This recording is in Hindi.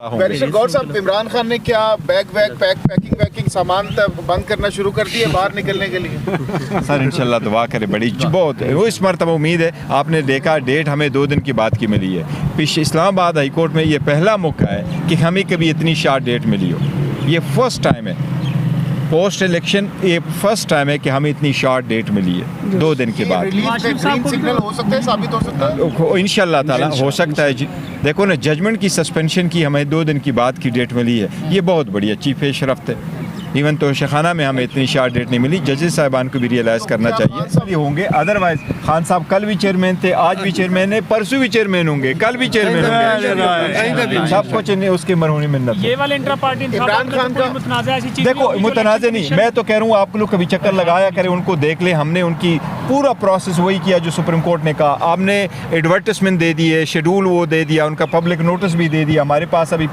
बैरिस्टर गौर साहब, इमरान खान ने क्या पैकिंग सामान तक बंद करना शुरू कर दिया बाहर निकलने के लिए? सर इंशाल्लाह दुआ करे, बड़ी बहुत वो इस मरतबा उम्मीद है। आपने देखा डेट हमें 2 दिन की बाद की मिली है। पिछले इस्लामाबाद हाई कोर्ट में ये पहला मौका है कि हमें कभी इतनी शार्ट डेट मिली हो। ये फर्स्ट टाइम है पोस्ट इलेक्शन, ये फर्स्ट टाइम है कि हमें इतनी शॉर्ट डेट मिली है 2 दिन के बाद। ग्रीन सिग्नल हो सकता है, साबित हो सकता है इंशाल्लाह ताला हो सकता है जी। देखो ना, जजमेंट की सस्पेंशन की हमें 2 दिन की बाद की डेट मिली है, ये बहुत बढ़िया चीफ पेशरफ्त है। इवन तो शेखाना में हमें इतनी शार्ट डेट नहीं मिली। जजेस साहिबान को भी रियलाइज़ करना चाहिए होंगे। अदरवाइज खान साहब कल भी चेयरमैन थे, आज भी चेयरमैन है, परसों भी चेयरमैन होंगे, कल भी चेयरमैन होंगे। सब कुछ उसकी मरहूनी मिन्नत। ये वाले इंट्रा पार्टी इमरान खान का देखो मुतनाज़ नहीं, मैं तो कह रहा हूँ आप लोग कभी चक्कर लगाया करें, उनको देख ले। हमने उनकी पूरा प्रोसेस वही किया जो सुप्रीम कोर्ट ने कहा। आपने एडवर्टाइजमेंट दे दी है, शेड्यूल वो दे दिया, उनका पब्लिक नोटिस भी दे दिया। हमारे पास अभी